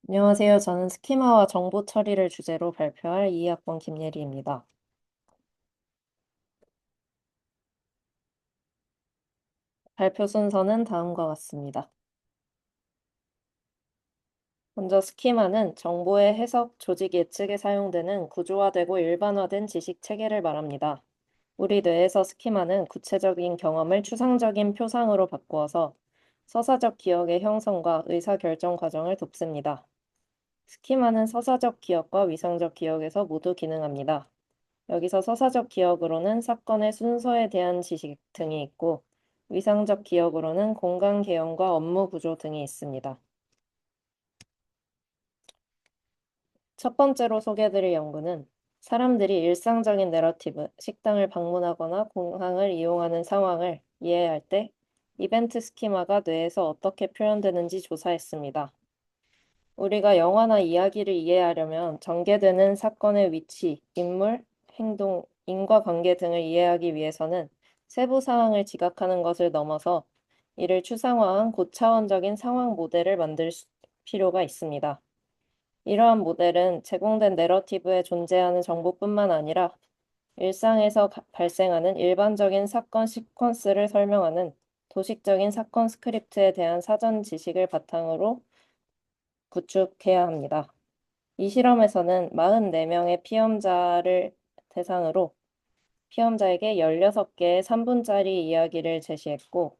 안녕하세요. 저는 스키마와 정보 처리를 주제로 발표할 2학번 김예리입니다. 발표 순서는 다음과 같습니다. 먼저 스키마는 정보의 해석, 조직 예측에 사용되는 구조화되고 일반화된 지식 체계를 말합니다. 우리 뇌에서 스키마는 구체적인 경험을 추상적인 표상으로 바꾸어서 서사적 기억의 형성과 의사결정 과정을 돕습니다. 스키마는 서사적 기억과 위상적 기억에서 모두 기능합니다. 여기서 서사적 기억으로는 사건의 순서에 대한 지식 등이 있고, 위상적 기억으로는 공간 개연과 업무 구조 등이 있습니다. 첫 번째로 소개해드릴 연구는 사람들이 일상적인 내러티브, 식당을 방문하거나 공항을 이용하는 상황을 이해할 때 이벤트 스키마가 뇌에서 어떻게 표현되는지 조사했습니다. 우리가 영화나 이야기를 이해하려면 전개되는 사건의 위치, 인물, 행동, 인과관계 등을 이해하기 위해서는 세부 사항을 지각하는 것을 넘어서 이를 추상화한 고차원적인 상황 모델을 만들 필요가 있습니다. 이러한 모델은 제공된 내러티브에 존재하는 정보뿐만 아니라 일상에서 발생하는 일반적인 사건 시퀀스를 설명하는 도식적인 사건 스크립트에 대한 사전 지식을 바탕으로 구축해야 합니다. 이 실험에서는 44명의 피험자를 대상으로 피험자에게 16개의 3분짜리 이야기를 제시했고,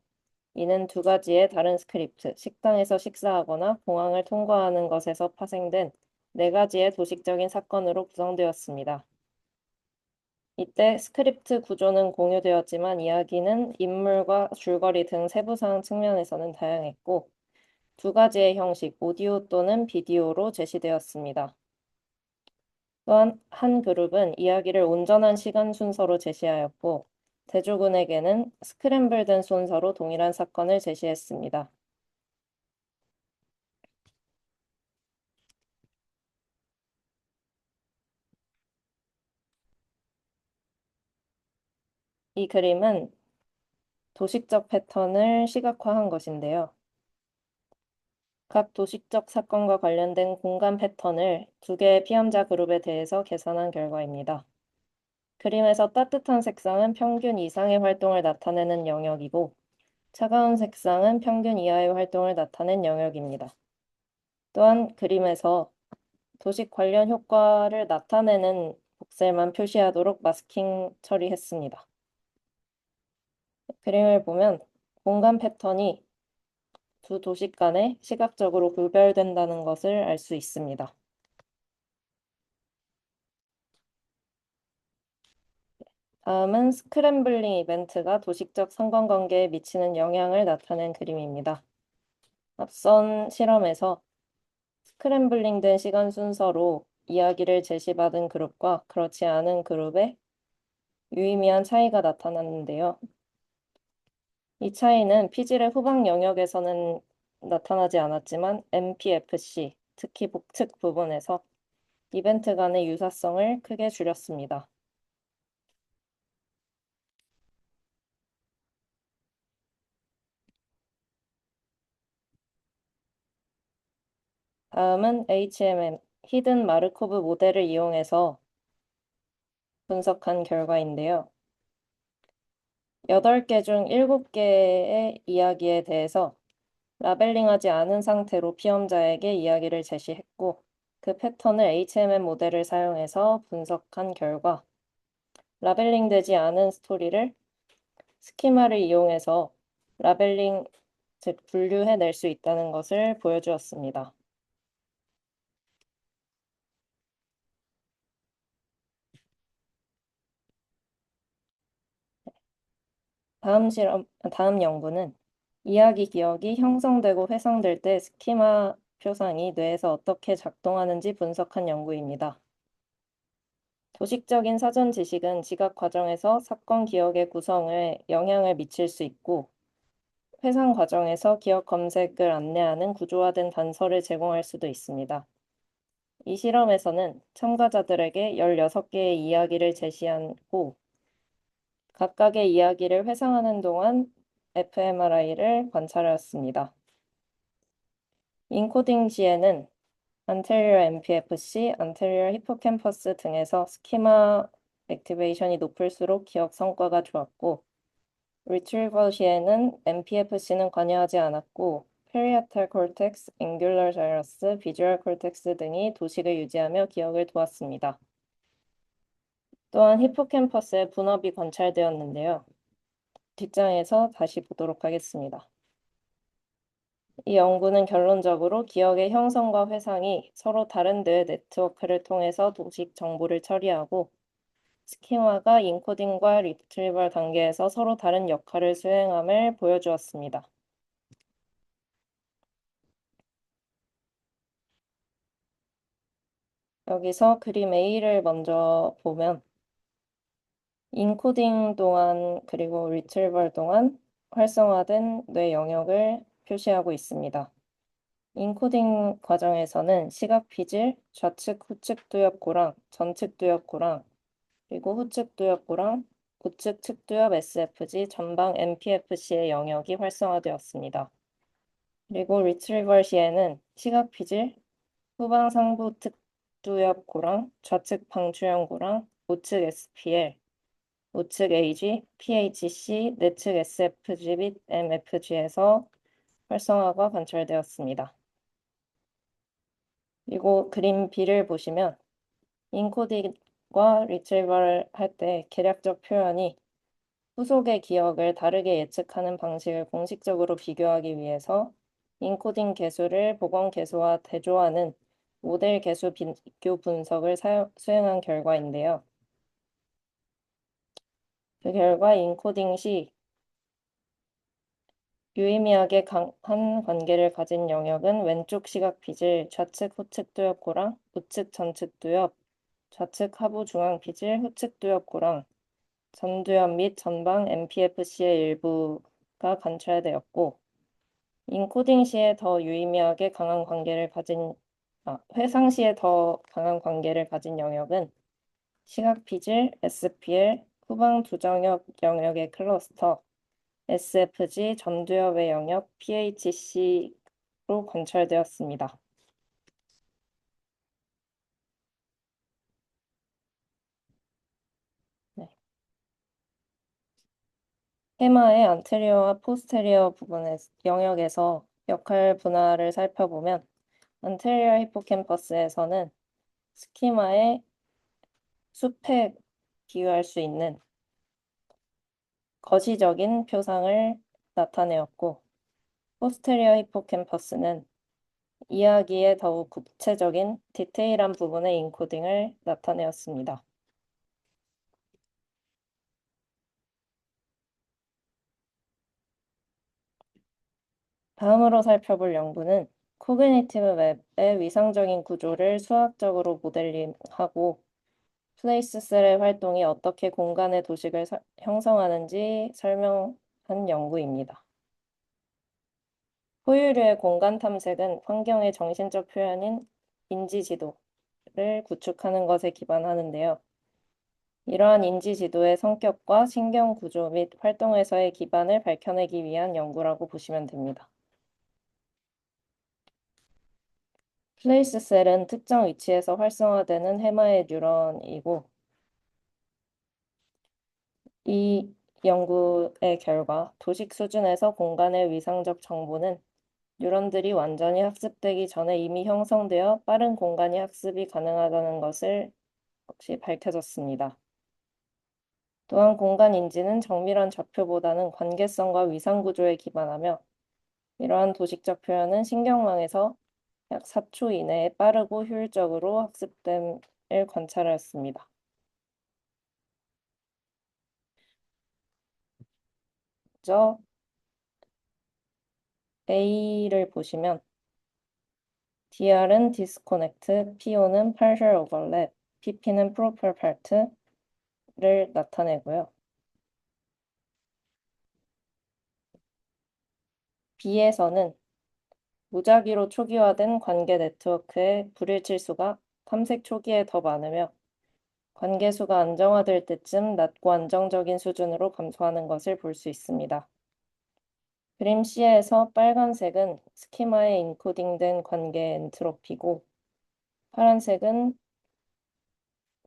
이는 두 가지의 다른 스크립트, 식당에서 식사하거나 공항을 통과하는 것에서 파생된 네 가지의 도식적인 사건으로 구성되었습니다. 이때 스크립트 구조는 공유되었지만 이야기는 인물과 줄거리 등 세부사항 측면에서는 다양했고, 두 가지의 형식, 오디오 또는 비디오로 제시되었습니다. 또한 한 그룹은 이야기를 온전한 시간 순서로 제시하였고, 대조군에게는 스크램블된 순서로 동일한 사건을 제시했습니다. 이 그림은 도식적 패턴을 시각화한 것인데요. 각 도식적 사건과 관련된 공간 패턴을 두 개의 피험자 그룹에 대해서 계산한 결과입니다. 그림에서 따뜻한 색상은 평균 이상의 활동을 나타내는 영역이고, 차가운 색상은 평균 이하의 활동을 나타낸 영역입니다. 또한 그림에서 도식 관련 효과를 나타내는 복셀만 표시하도록 마스킹 처리했습니다. 그림을 보면 공간 패턴이 두 도식 간에 시각적으로 구별된다는 것을 알 수 있습니다. 다음은 스크램블링 이벤트가 도식적 상관관계에 미치는 영향을 나타낸 그림입니다. 앞선 실험에서 스크램블링된 시간 순서로 이야기를 제시받은 그룹과 그렇지 않은 그룹의 유의미한 차이가 나타났는데요. 이 차이는 피질의 후방 영역에서는 나타나지 않았지만 MPFC, 특히 복측 부분에서 이벤트 간의 유사성을 크게 줄였습니다. 다음은 HMM, 히든 마르코브 모델을 이용해서 분석한 결과인데요. 8개 중 7개의 이야기에 대해서 라벨링하지 않은 상태로 피험자에게 이야기를 제시했고, 그 패턴을 HMM 모델을 사용해서 분석한 결과, 라벨링되지 않은 스토리를 스키마를 이용해서 라벨링, 즉 분류해낼 수 있다는 것을 보여주었습니다. 다음 연구는 이야기 기억이 형성되고 회상될 때 스키마 표상이 뇌에서 어떻게 작동하는지 분석한 연구입니다. 도식적인 사전 지식은 지각 과정에서 사건 기억의 구성에 영향을 미칠 수 있고, 회상 과정에서 기억 검색을 안내하는 구조화된 단서를 제공할 수도 있습니다. 이 실험에서는 참가자들에게 16개의 이야기를 제시하고, 각각의 이야기를 회상하는 동안 fMRI를 관찰하였습니다. 인코딩 시에는 anterior MPFC, anterior 히포캠퍼스 등에서 스키마 액티베이션이 높을수록 기억 성과가 좋았고, retrieval 시에는 MPFC는 관여하지 않았고, parietal cortex, angular gyrus, visual cortex 등이 도식을 유지하며 기억을 도왔습니다. 또한 히포캠퍼스의 분업이 관찰되었는데요. 뒷장에서 다시 보도록 하겠습니다. 이 연구는 결론적으로 기억의 형성과 회상이 서로 다른 뇌 네트워크를 통해서 도식 정보를 처리하고 스키마가 인코딩과 리트리벌 단계에서 서로 다른 역할을 수행함을 보여주었습니다. 여기서 그림 A를 먼저 보면 인코딩 동안 그리고 리트리벌 동안 활성화된 뇌 영역을 표시하고 있습니다. 인코딩 과정에서는 시각 피질, 좌측 후측 두엽고랑 전측 두엽고랑 그리고 후측 두엽고랑 우측 측두엽 SFG 전방 MPFC의 영역이 활성화되었습니다. 그리고 리트리벌 시에는 시각 피질, 후방 상부 특두엽고랑 좌측 방추형고랑 우측 SPL, 우측 AG, PHC, 내측 SFG 및 MFG에서 활성화가 관찰되었습니다. 그리고 그림 B를 보시면 인코딩과 리트리버를 할 때 계략적 표현이 후속의 기억을 다르게 예측하는 방식을 공식적으로 비교하기 위해서 인코딩 개수를 복원 개수와 대조하는 모델 개수 비교 분석을 수행한 결과인데요. 그 결과 인코딩 시 유의미하게 강한 관계를 가진 영역은 왼쪽 시각 피질, 좌측 후측 두엽고랑, 우측 전측 두엽, 좌측 하부 중앙 피질, 후측 두엽고랑, 전두엽 및 전방 MPFC의 일부가 관찰되었고, 인코딩 시에 더 유의미하게 강한 관계를 가진, 회상 시에 더 강한 관계를 가진 영역은 시각 피질, SPL, 후방 두정엽 영역의 클러스터, SFG 전두엽의 영역 PHC로 관찰되었습니다. 네. 해마의 안테리어와 포스테리어 부분의 영역에서 역할 분할을 살펴보면 안테리어 히포캠퍼스에서는 스키마의 숲에 비유할 수 있는 거시적인 표상을 나타내었고 포스테리어 히포캠퍼스는 이야기의 더욱 구체적인 디테일한 부분의 인코딩을 나타내었습니다. 다음으로 살펴볼 연구는 코그니티브 맵의 위상적인 구조를 수학적으로 모델링하고 플레이스 셀의 활동이 어떻게 공간의 도식을 형성하는지 설명한 연구입니다. 포유류의 공간 탐색은 환경의 정신적 표현인 인지 지도를 구축하는 것에 기반하는데요. 이러한 인지 지도의 성격과 신경 구조 및 활동에서의 기반을 밝혀내기 위한 연구라고 보시면 됩니다. 플레이스 셀은 특정 위치에서 활성화되는 해마의 뉴런이고 이 연구의 결과 도식 수준에서 공간의 위상적 정보는 뉴런들이 완전히 학습되기 전에 이미 형성되어 빠른 공간이 학습이 가능하다는 것을 역시 밝혀졌습니다. 또한 공간 인지는 정밀한 좌표보다는 관계성과 위상 구조에 기반하며 이러한 도식적 표현은 신경망에서 약 4초 이내에 빠르고 효율적으로 학습됨을 관찰하였습니다. 먼저 A를 보시면 DR은 디스코넥트, PO는 partial overlap, PP는 proper part를 나타내고요. B에서는 무작위로 초기화된 관계 네트워크의 불일치수가 탐색 초기에 더 많으며 관계수가 안정화될 때쯤 낮고 안정적인 수준으로 감소하는 것을 볼 수 있습니다. 그림 C에서 빨간색은 스키마에 인코딩된 관계 엔트로피고 파란색은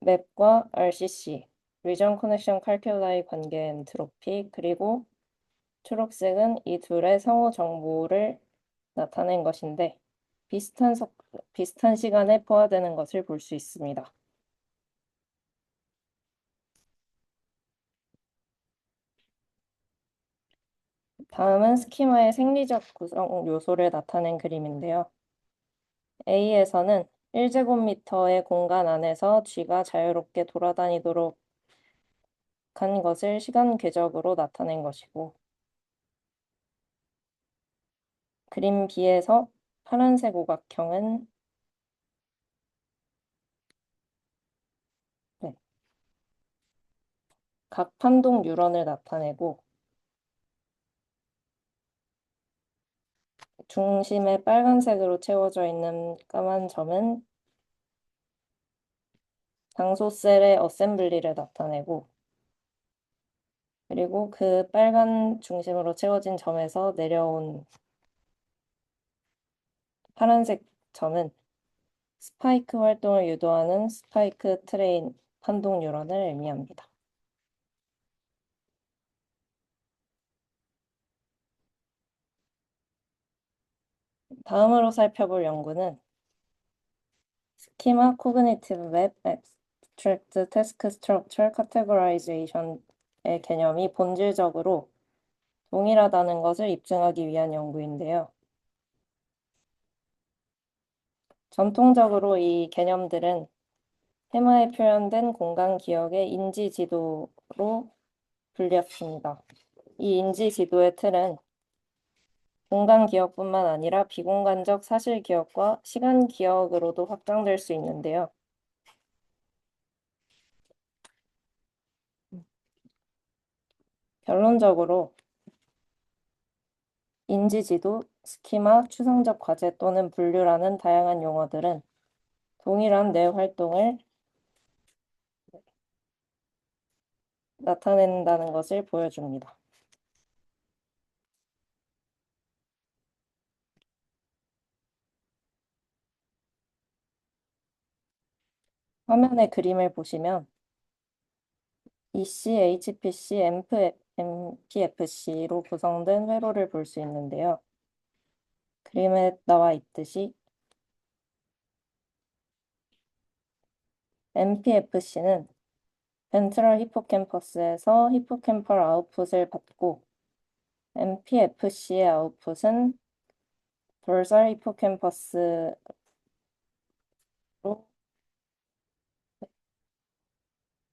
맵과 RCC, Region Connection Calculi 관계 엔트로피, 그리고 초록색은 이 둘의 상호 정보를 나타낸 것인데 비슷한 시간에 포화되는 것을 볼 수 있습니다. 다음은 스키마의 생리적 구성 요소를 나타낸 그림인데요. A에서는 1제곱미터의 공간 안에서 G가 자유롭게 돌아다니도록 한 것을 시간 궤적으로 나타낸 것이고, 그림 B에서 파란색 오각형은 네, 각 판동 뉴런을 나타내고 중심에 빨간색으로 채워져 있는 까만 점은 장소 셀의 어셈블리를 나타내고, 그리고 그 빨간 중심으로 채워진 점에서 내려온 파란색 점은 스파이크 활동을 유도하는 스파이크 트레인 판동 뉴런을 의미합니다. 다음으로 살펴볼 연구는 스키마 코그니티브 웹 abstract task structure categorization의 개념이 본질적으로 동일하다는 것을 입증하기 위한 연구인데요. 전통적으로 이 개념들은 테마에 표현된 공간 기억의 인지 지도로 불렸습니다. 이 인지 지도의 틀은 공간 기억뿐만 아니라 비공간적 사실 기억과 시간 기억으로도 확장될 수 있는데요. 결론적으로 인지지도, 스키마, 추상적 과제 또는 분류라는 다양한 용어들은 동일한 뇌 활동을 나타낸다는 것을 보여줍니다. 화면의 그림을 보시면 EC, HPC, MPFC로 구성된 회로를 볼 수 있는데요. 그림에 나와 있듯이 MPFC는 벤트럴 히포캠퍼스에서 히포캠펄 아웃풋을 받고 MPFC의 아웃풋은 돌살 히포캠퍼스로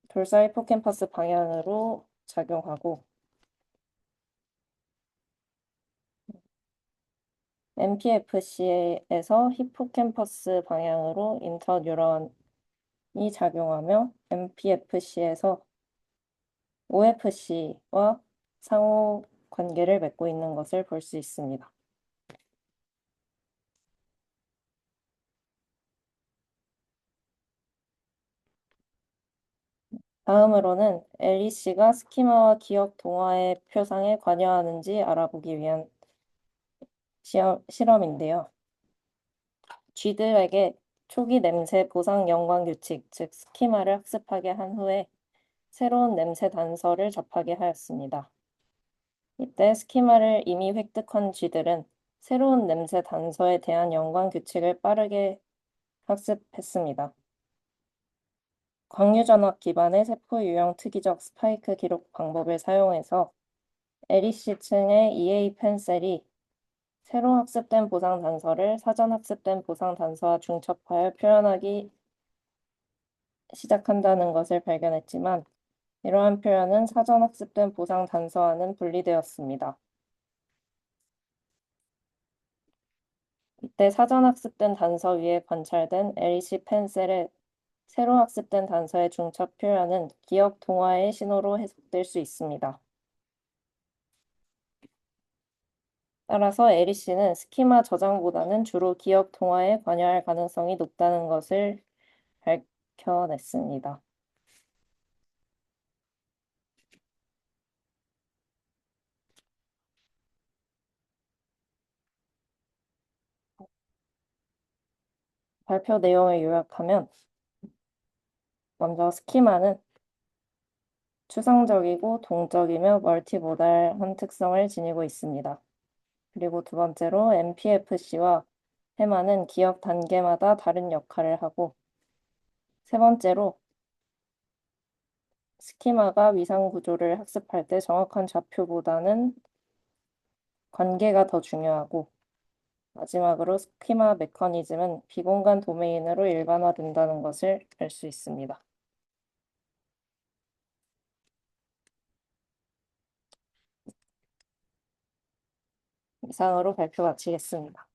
돌살 히포캠퍼스 방향으로 작용하고 MPFC에서 히포캠퍼스 방향으로 인터뉴런이 작용하며 MPFC에서 OFC와 상호 관계를 맺고 있는 것을 볼 수 있습니다. 다음으로는 LEC가 스키마와 기억 동화의 표상에 관여하는지 알아보기 위한 실험인데요. 쥐들에게 초기 냄새 보상 연관 규칙, 즉 스키마를 학습하게 한 후에 새로운 냄새 단서를 접하게 하였습니다. 이때 스키마를 이미 획득한 쥐들은 새로운 냄새 단서에 대한 연관 규칙을 빠르게 학습했습니다. 광유전압 기반의 세포 유형 특이적 스파이크 기록 방법을 사용해서 LEC층의 EA 펜셀이 새로 학습된 보상 단서를 사전 학습된 보상 단서와 중첩하여 표현하기 시작한다는 것을 발견했지만 이러한 표현은 사전 학습된 보상 단서와는 분리되었습니다. 이때 사전 학습된 단서 위에 관찰된 LEC 펜셀의 새로 학습된 단서의 중첩 표현은 기억 동화의 신호로 해석될 수 있습니다. 따라서 LEC는 스키마 저장보다는 주로 기억 동화에 관여할 가능성이 높다는 것을 밝혀냈습니다. 발표 내용을 요약하면 먼저 스키마는 추상적이고 동적이며 멀티모달한 특성을 지니고 있습니다. 그리고 두 번째로 MPFC와 해마는 기억 단계마다 다른 역할을 하고, 세 번째로 스키마가 위상 구조를 학습할 때 정확한 좌표보다는 관계가 더 중요하고, 마지막으로 스키마 메커니즘은 비공간 도메인으로 일반화된다는 것을 알 수 있습니다. 이상으로 발표 마치겠습니다.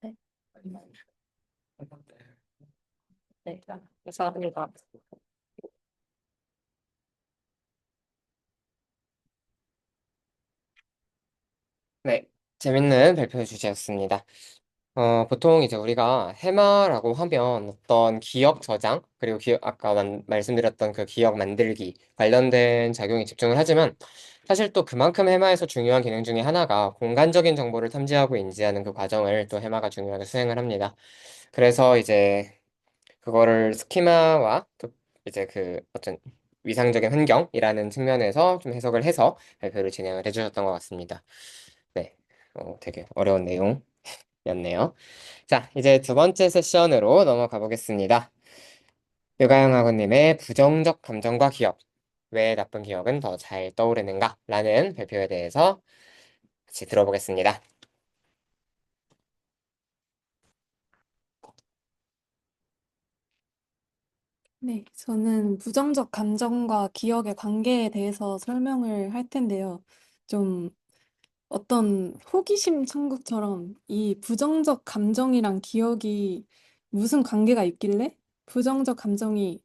네, 네, 감사합니다. 네, 재밌는 발표 주제였습니다. 보통 이제 우리가 해마라고 하면 어떤 기억 저장, 그리고 아까 말씀드렸던 그 기억 만들기 관련된 작용에 집중을 하지만 사실 또 그만큼 해마에서 중요한 기능 중에 하나가 공간적인 정보를 탐지하고 인지하는 그 과정을 또 해마가 중요하게 수행을 합니다. 그래서 이제 그거를 스키마와 또 이제 그 어떤 위상적인 환경이라는 측면에서 좀 해석을 해서 발표를 진행을 해주셨던 것 같습니다. 네, 되게 어려운 내용이었네요. 자, 이제 두 번째 세션으로 넘어가 보겠습니다. 유가영 학원님의 부정적 감정과 기억, 왜 나쁜 기억은 더 잘 떠오르는가? 라는 발표에 대해서 같이 들어보겠습니다. 네, 저는 부정적 감정과 기억의 관계에 대해서 설명을 할 텐데요. 좀 어떤 호기심 천국처럼 이 부정적 감정이랑 기억이 무슨 관계가 있길래 부정적 감정이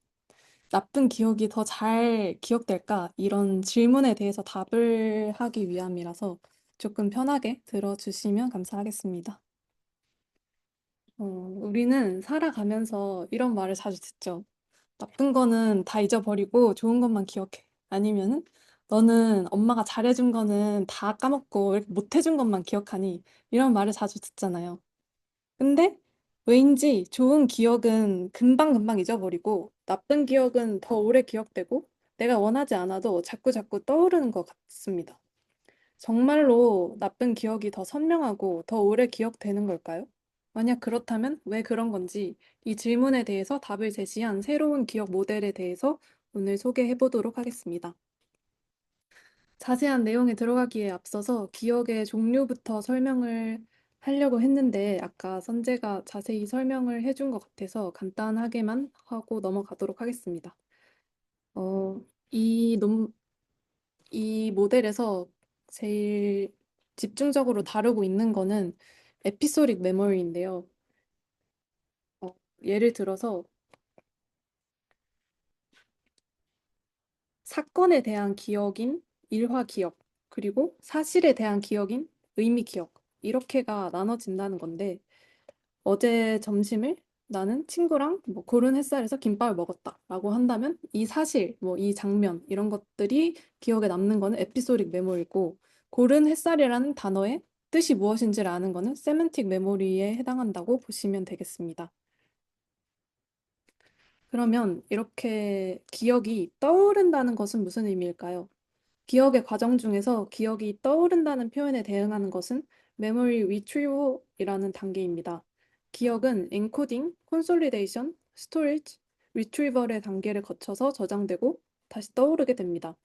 나쁜 기억이 더 잘 기억될까? 이런 질문에 대해서 답을 하기 위함이라서 조금 편하게 들어주시면 감사하겠습니다. 우리는 살아가면서 이런 말을 자주 듣죠. 나쁜 거는 다 잊어버리고 좋은 것만 기억해. 아니면은 너는 엄마가 잘해준 거는 다 까먹고 왜 이렇게 못해준 것만 기억하니? 이런 말을 자주 듣잖아요. 근데 왠지 좋은 기억은 금방금방 잊어버리고 나쁜 기억은 더 오래 기억되고 내가 원하지 않아도 자꾸자꾸 떠오르는 것 같습니다. 정말로 나쁜 기억이 더 선명하고 더 오래 기억되는 걸까요? 만약 그렇다면 왜 그런 건지 이 질문에 대해서 답을 제시한 새로운 기억 모델에 대해서 오늘 소개해 보도록 하겠습니다. 자세한 내용에 들어가기에 앞서서 기억의 종류부터 설명을 하려고 했는데 아까 선재가 자세히 설명을 해준 것 같아서 간단하게만 하고 넘어가도록 하겠습니다. 어, 이 이 모델에서 제일 집중적으로 다루고 있는 거는 에피소딕 메모리인데요. 예를 들어서 사건에 대한 기억인 일화 기억, 그리고 사실에 대한 기억인 의미 기억, 이렇게가 나눠진다는 건데, 어제 점심을 나는 친구랑 뭐 고른 햇살에서 김밥을 먹었다라고 한다면 이 사실, 뭐 이 장면 이런 것들이 기억에 남는 거는 에피소딕 메모리고 고른 햇살이라는 단어의 뜻이 무엇인지를 아는 거는 세멘틱 메모리에 해당한다고 보시면 되겠습니다. 그러면 이렇게 기억이 떠오른다는 것은 무슨 의미일까요? 기억의 과정 중에서 기억이 떠오른다는 표현에 대응하는 것은 memory retrieval이라는 단계입니다. 기억은 enco딩, consolidation, storage, retrieval의 단계를 거쳐서 저장되고 다시 떠오르게 됩니다.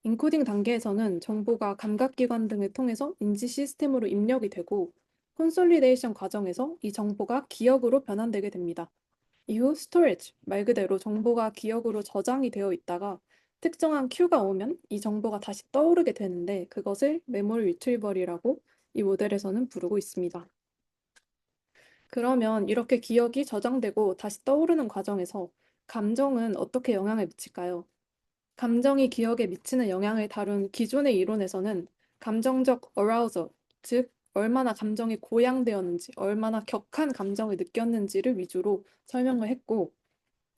인코딩 단계에서는 정보가 감각기관 등을 통해서 인지 시스템으로 입력이 되고 콘솔리데이션 과정에서 이 정보가 기억으로 변환되게 됩니다. 이후 storage, 말 그대로 정보가 기억으로 저장이 되어 있다가 특정한 큐가 오면 이 정보가 다시 떠오르게 되는데 그것을 메모리 리트리버리라고 이 모델에서는 부르고 있습니다. 그러면 이렇게 기억이 저장되고 다시 떠오르는 과정에서 감정은 어떻게 영향을 미칠까요? 감정이 기억에 미치는 영향을 다룬 기존의 이론에서는 감정적 arousal, 즉 얼마나 감정이 고양되었는지, 얼마나 격한 감정을 느꼈는지를 위주로 설명을 했고,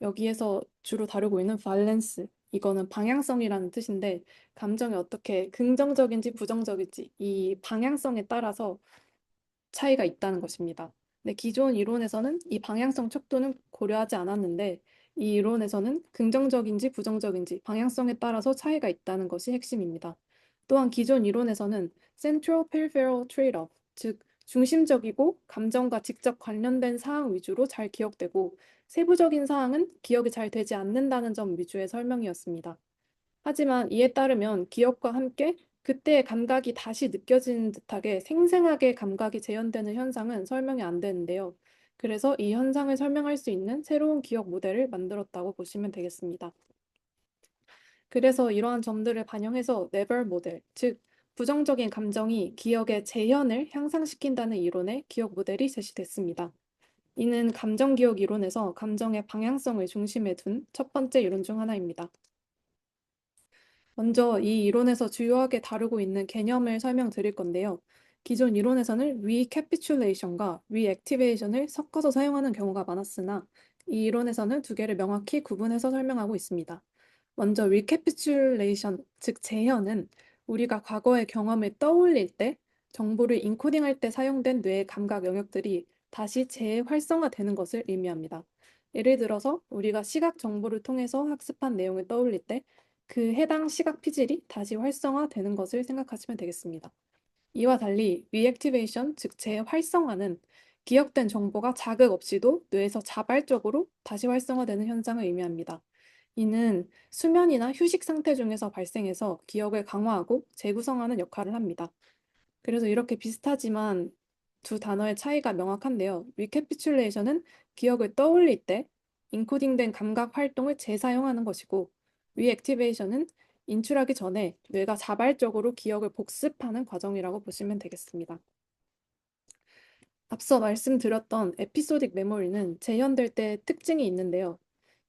여기에서 주로 다루고 있는 밸런스, 이거는 방향성이라는 뜻인데, 감정이 어떻게 긍정적인지 부정적인지 이 방향성에 따라서 차이가 있다는 것입니다. 근데 기존 이론에서는 이 방향성 척도는 고려하지 않았는데 이 이론에서는 긍정적인지 부정적인지 방향성에 따라서 차이가 있다는 것이 핵심입니다. 또한 기존 이론에서는 Central Peripheral Trade-off, 즉 중심적이고 감정과 직접 관련된 사항 위주로 잘 기억되고 세부적인 사항은 기억이 잘 되지 않는다는 점 위주의 설명이었습니다. 하지만 이에 따르면 기억과 함께 그때의 감각이 다시 느껴지는 듯하게 생생하게 감각이 재현되는 현상은 설명이 안 되는데요. 그래서 이 현상을 설명할 수 있는 새로운 기억 모델을 만들었다고 보시면 되겠습니다. 그래서 이러한 점들을 반영해서 네벨 모델, 즉 부정적인 감정이 기억의 재현을 향상시킨다는 이론의 기억 모델이 제시됐습니다. 이는 감정기억 이론에서 감정의 방향성을 중심에 둔 첫 번째 이론 중 하나입니다. 먼저 이 이론에서 주요하게 다루고 있는 개념을 설명드릴 건데요. 기존 이론에서는 recapitulation과 reactivation을 섞어서 사용하는 경우가 많았으나 이 이론에서는 두 개를 명확히 구분해서 설명하고 있습니다. 먼저 recapitulation, 즉 재현은 우리가 과거의 경험을 떠올릴 때 정보를 인코딩할 때 사용된 뇌의 감각 영역들이 다시 재활성화되는 것을 의미합니다. 예를 들어서 우리가 시각 정보를 통해서 학습한 내용을 떠올릴 때 그 해당 시각 피질이 다시 활성화되는 것을 생각하시면 되겠습니다. 이와 달리 reactivation, 즉 재활성화는 기억된 정보가 자극 없이도 뇌에서 자발적으로 다시 활성화되는 현상을 의미합니다. 이는 수면이나 휴식 상태 중에서 발생해서 기억을 강화하고 재구성하는 역할을 합니다. 그래서 이렇게 비슷하지만 두 단어의 차이가 명확한데요. recapitulation은 기억을 떠올릴 때 인코딩된 감각 활동을 재사용하는 것이고 reactivation은 인출하기 전에 뇌가 자발적으로 기억을 복습하는 과정이라고 보시면 되겠습니다. 앞서 말씀드렸던 에피소딕 메모리는 재현될 때 특징이 있는데요.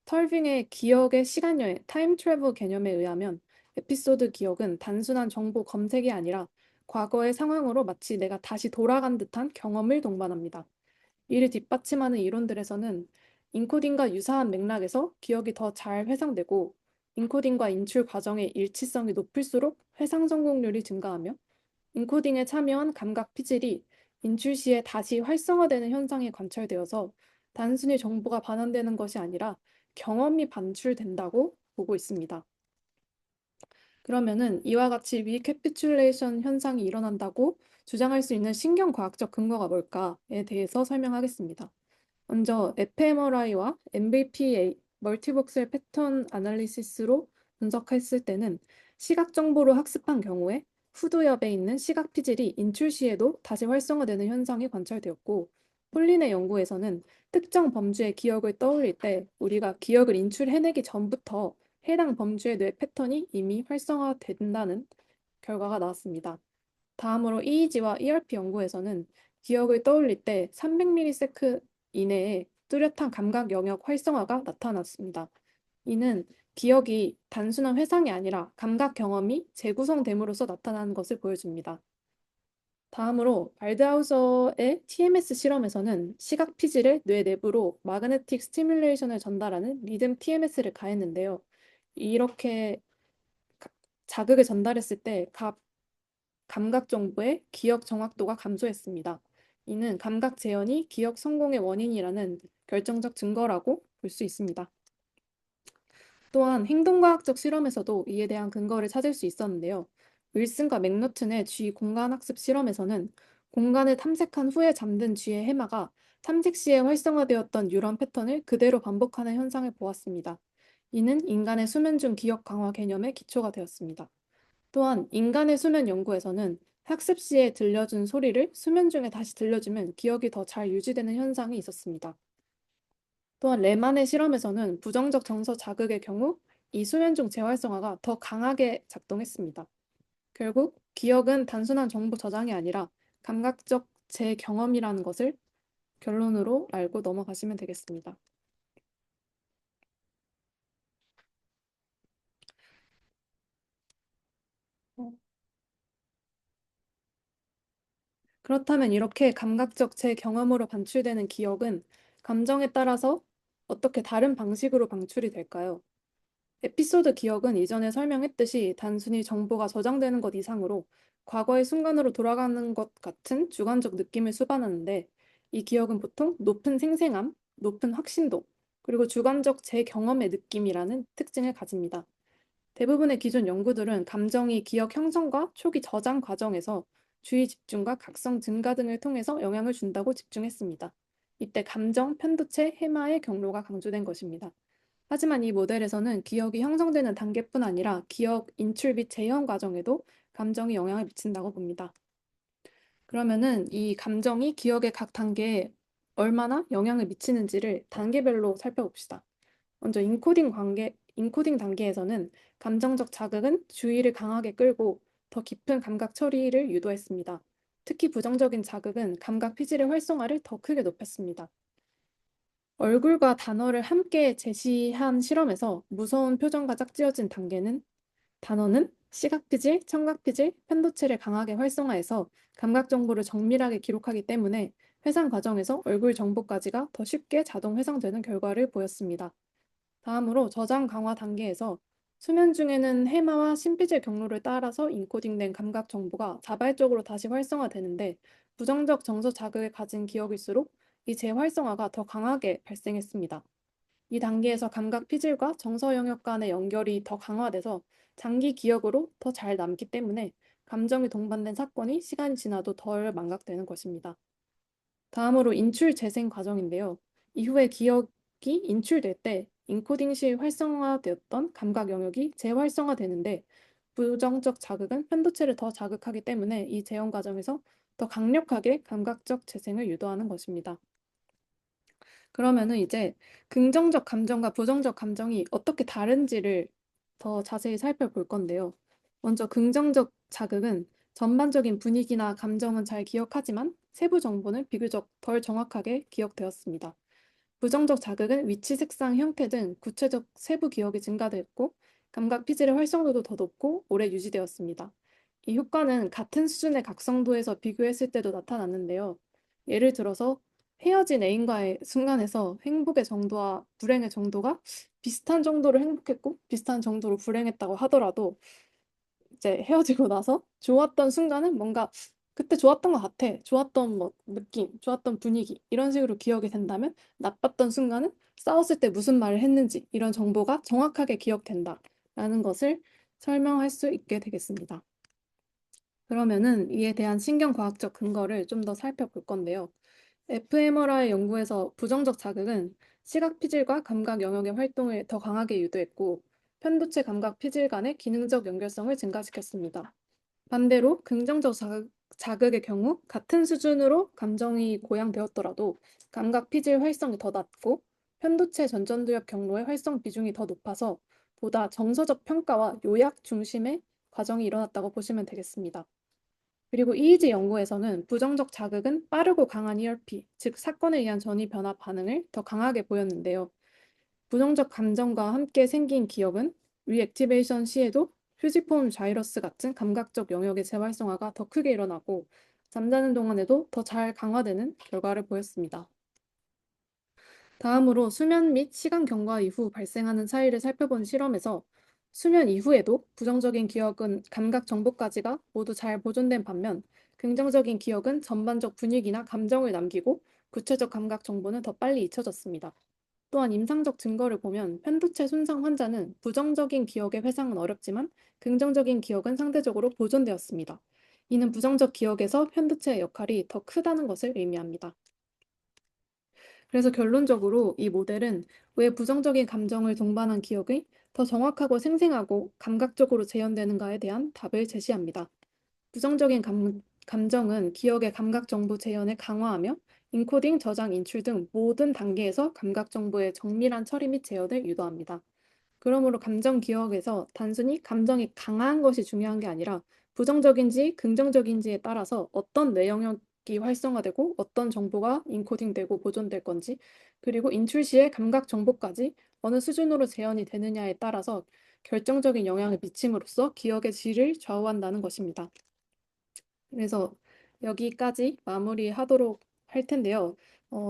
털빙의 기억의 시간여행, 타임 트래블 개념에 의하면 에피소드 기억은 단순한 정보 검색이 아니라 과거의 상황으로 마치 내가 다시 돌아간 듯한 경험을 동반합니다. 이를 뒷받침하는 이론들에서는 인코딩과 유사한 맥락에서 기억이 더 잘 회상되고 인코딩과 인출 과정의 일치성이 높을수록 회상 성공률이 증가하며 인코딩에 참여한 감각 피질이 인출 시에 다시 활성화되는 현상이 관찰되어서 단순히 정보가 반환되는 것이 아니라 경험이 반출된다고 보고 있습니다. 그러면은 이와 같이 리캐피큘레이션 현상이 일어난다고 주장할 수 있는 신경과학적 근거가 뭘까에 대해서 설명하겠습니다. 먼저 fMRI와 MBPA, 멀티복셀 패턴 아날리시스로 분석했을 때는 시각 정보로 학습한 경우에 후두엽에 있는 시각 피질이 인출 시에도 다시 활성화되는 현상이 관찰되었고, 폴린의 연구에서는 특정 범주의 기억을 떠올릴 때 우리가 기억을 인출해내기 전부터 해당 범주의 뇌 패턴이 이미 활성화된다는 결과가 나왔습니다. 다음으로 EEG와 ERP 연구에서는 기억을 떠올릴 때 300ms 이내에 뚜렷한 감각 영역 활성화가 나타났습니다. 이는 기억이 단순한 회상이 아니라 감각 경험이 재구성됨으로써 나타나는 것을 보여줍니다. 다음으로 발드하우서의 TMS 실험에서는 시각 피질에 뇌 내부로 마그네틱 스티뮬레이션을 전달하는 리듬 TMS를 가했는데요. 이렇게 자극을 전달했을 때 감각 정보의 기억 정확도가 감소했습니다. 이는 감각 재현이 기억 성공의 원인이라는 결정적 증거라고 볼 수 있습니다. 또한 행동과학적 실험에서도 이에 대한 근거를 찾을 수 있었는데요. 윌슨과 맥노튼의 쥐 공간학습 실험에서는 공간을 탐색한 후에 잠든 쥐의 해마가 탐색 시에 활성화되었던 뉴런 패턴을 그대로 반복하는 현상을 보았습니다. 이는 인간의 수면 중 기억 강화 개념의 기초가 되었습니다. 또한 인간의 수면 연구에서는 학습 시에 들려준 소리를 수면 중에 다시 들려주면 기억이 더 잘 유지되는 현상이 있었습니다. 또한 레만의 실험에서는 부정적 정서 자극의 경우 이 수면 중 재활성화가 더 강하게 작동했습니다. 결국 기억은 단순한 정보 저장이 아니라 감각적 재경험이라는 것을 결론으로 알고 넘어가시면 되겠습니다. 어, 그렇다면 이렇게 감각적 재경험으로 반출되는 기억은 감정에 따라서 어떻게 다른 방식으로 방출이 될까요? 에피소드 기억은 이전에 설명했듯이 단순히 정보가 저장되는 것 이상으로 과거의 순간으로 돌아가는 것 같은 주관적 느낌을 수반하는데, 이 기억은 보통 높은 생생함, 높은 확신도, 그리고 주관적 재경험의 느낌이라는 특징을 가집니다. 대부분의 기존 연구들은 감정이 기억 형성과 초기 저장 과정에서 주의 집중과 각성 증가 등을 통해서 영향을 준다고 집중했습니다. 이때 감정, 편도체, 해마의 경로가 강조된 것입니다. 하지만 이 모델에서는 기억이 형성되는 단계뿐 아니라 기억 인출 및 재현 과정에도 감정이 영향을 미친다고 봅니다. 그러면은 이 감정이 기억의 각 단계에 얼마나 영향을 미치는지를 단계별로 살펴봅시다. 먼저 인코딩 단계에서는 감정적 자극은 주의를 강하게 끌고 더 깊은 감각 처리를 유도했습니다. 특히 부정적인 자극은 감각 피질의 활성화를 더 크게 높였습니다. 얼굴과 단어를 함께 제시한 실험에서 무서운 표정과 짝지어진 단어는 시각 피질, 청각 피질, 편도체를 강하게 활성화해서 감각 정보를 정밀하게 기록하기 때문에 회상 과정에서 얼굴 정보까지가 더 쉽게 자동 회상되는 결과를 보였습니다. 다음으로 저장 강화 단계에서 수면 중에는 해마와 심피질 경로를 따라서 인코딩된 감각 정보가 자발적으로 다시 활성화되는데, 부정적 정서 자극을 가진 기억일수록 이 재활성화가 더 강하게 발생했습니다. 이 단계에서 감각 피질과 정서 영역 간의 연결이 더 강화돼서 장기 기억으로 더 잘 남기 때문에 감정이 동반된 사건이 시간이 지나도 덜 망각되는 것입니다. 다음으로 인출 재생 과정인데요. 이후에 기억이 인출될 때 인코딩 시 활성화되었던 감각 영역이 재활성화되는데, 부정적 자극은 편도체를 더 자극하기 때문에 이 재현 과정에서 더 강력하게 감각적 재생을 유도하는 것입니다. 그러면은 이제 긍정적 감정과 부정적 감정이 어떻게 다른지를 더 자세히 살펴볼 건데요. 먼저 긍정적 자극은 전반적인 분위기나 감정은 잘 기억하지만 세부 정보는 비교적 덜 정확하게 기억되었습니다. 부정적 자극은 위치, 색상, 형태 등 구체적 세부 기억이 증가되었고, 감각 피질의 활성도도 더 높고 오래 유지되었습니다. 이 효과는 같은 수준의 각성도에서 비교했을 때도 나타났는데요. 예를 들어서 헤어진 애인과의 순간에서 행복의 정도와 불행의 정도가 비슷한 정도로 행복했고 비슷한 정도로 불행했다고 하더라도, 이제 헤어지고 나서 좋았던 순간은 뭔가 그때 좋았던 것 같아. 좋았던 뭐 느낌, 좋았던 분위기 이런 식으로 기억이 된다면, 나빴던 순간은 싸웠을 때 무슨 말을 했는지 이런 정보가 정확하게 기억된다라는 것을 설명할 수 있게 되겠습니다. 그러면은 이에 대한 신경과학적 근거를 좀 더 살펴볼 건데요. fMRI 연구에서 부정적 자극은 시각 피질과 감각 영역의 활동을 더 강하게 유도했고, 편도체 감각 피질 간의 기능적 연결성을 증가시켰습니다. 반대로 긍정적 자극의 경우 같은 수준으로 감정이 고양되었더라도 감각 피질 활성이 더 낮고 편도체 전전두엽 경로의 활성 비중이 더 높아서 보다 정서적 평가와 요약 중심의 과정이 일어났다고 보시면 되겠습니다. 그리고 이의지 연구에서는 부정적 자극은 빠르고 강한 ERP, 즉 사건에 의한 전이 변화 반응을 더 강하게 보였는데요. 부정적 감정과 함께 생긴 기억은 리액티베이션 시에도 휴지폰 자이러스 같은 감각적 영역의 재활성화가 더 크게 일어나고, 잠자는 동안에도 더 잘 강화되는 결과를 보였습니다. 다음으로 수면 및 시간 경과 이후 발생하는 차이를 살펴본 실험에서 수면 이후에도 부정적인 기억은 감각 정보까지가 모두 잘 보존된 반면, 긍정적인 기억은 전반적 분위기나 감정을 남기고 구체적 감각 정보는 더 빨리 잊혀졌습니다. 또한 임상적 증거를 보면 편도체 손상 환자는 부정적인 기억의 회상은 어렵지만 긍정적인 기억은 상대적으로 보존되었습니다. 이는 부정적 기억에서 편도체의 역할이 더 크다는 것을 의미합니다. 그래서 결론적으로 이 모델은 왜 부정적인 감정을 동반한 기억이 더 정확하고 생생하고 감각적으로 재현되는가에 대한 답을 제시합니다. 부정적인 감정은 기억의 감각 정보 재현을 강화하며 인코딩, 저장, 인출 등 모든 단계에서 감각 정보의 정밀한 처리 및 재현을 유도합니다. 그러므로 감정 기억에서 단순히 감정이 강한 것이 중요한 게 아니라 부정적인지 긍정적인지에 따라서 어떤 뇌 영역이 활성화되고 어떤 정보가 인코딩되고 보존될 건지, 그리고 인출 시의 감각 정보까지 어느 수준으로 재현이 되느냐에 따라서 결정적인 영향을 미침으로써 기억의 질을 좌우한다는 것입니다. 그래서 여기까지 마무리하도록 할 텐데요.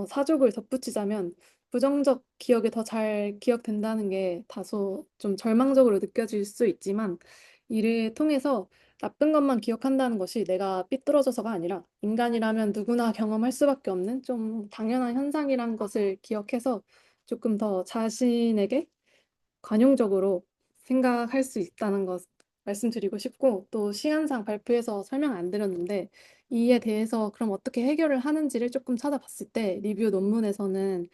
사족을 덧붙이자면 부정적 기억이 더 잘 기억된다는 게 다소 좀 절망적으로 느껴질 수 있지만, 이를 통해서 나쁜 것만 기억한다는 것이 내가 삐뚤어져서가 아니라 인간이라면 누구나 경험할 수밖에 없는 좀 당연한 현상이라는 것을 기억해서 조금 더 자신에게 관용적으로 생각할 수 있다는 것 말씀드리고 싶고, 또 시간상 발표해서 설명 안 드렸는데 이에 대해서 그럼 어떻게 해결을 하는지를 조금 찾아봤을 때 리뷰 논문에서는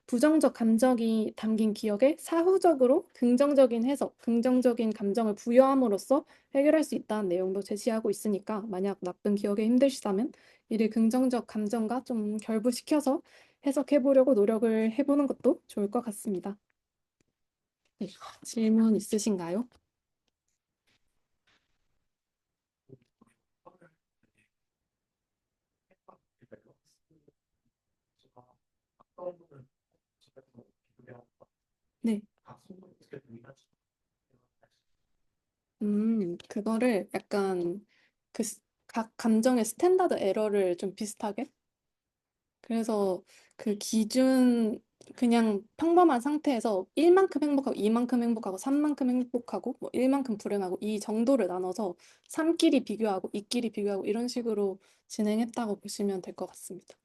부정적 감정이 담긴 기억에 사후적으로 긍정적인 해석, 긍정적인 감정을 부여함으로써 해결할 수 있다는 내용도 제시하고 있으니까, 만약 나쁜 기억에 힘드시다면 이를 긍정적 감정과 좀 결부시켜서 해석해 보려고 노력을 해보는 것도 좋을 것 같습니다. 네, 질문 있으신가요? 네. 그거를 약간 각 감정의 스탠다드 에러를 좀 비슷하게? 그래서 그 기준, 그냥 평범한 상태에서 1만큼 행복하고 2만큼 행복하고 3만큼 행복하고 뭐 1만큼 불행하고 이 정도를 나눠서 3끼리 비교하고 2끼리 비교하고 이런 식으로 진행했다고 보시면 될 것 같습니다.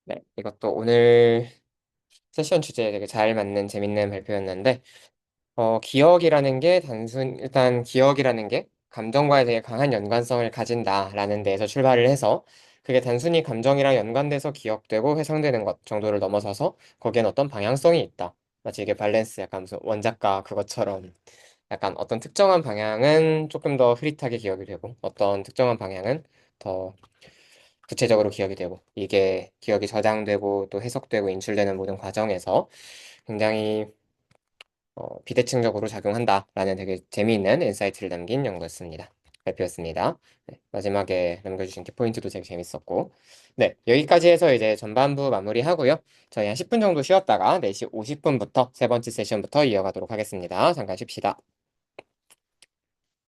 네, 이것도 오늘 세션 주제에 되게 잘 맞는 재밌는 발표였는데, 기억이라는 게 일단 기억이라는 게 감정과에 되게 강한 연관성을 가진다라는 데에서 출발을 해서 그게 단순히 감정이랑 연관돼서 기억되고 회상되는 것 정도를 넘어서서 거기엔 어떤 방향성이 있다. 마치 이게 밸런스 약간 무슨 원작가 그것처럼 약간 어떤 특정한 방향은 조금 더 흐릿하게 기억이 되고 어떤 특정한 방향은 더 구체적으로 기억이 되고 이게 기억이 저장되고 또 해석되고 인출되는 모든 과정에서 굉장히 비대칭적으로 작용한다라는 되게 재미있는 인사이트를 남긴 연구였습니다. 발표였습니다. 네, 마지막에 남겨주신 키포인트도 되게 재밌었고, 네, 여기까지 해서 이제 전반부 마무리하고요. 저희 한 10분 정도 쉬었다가 4시 50분부터 세 번째 세션부터 이어가도록 하겠습니다. 잠깐 쉽시다.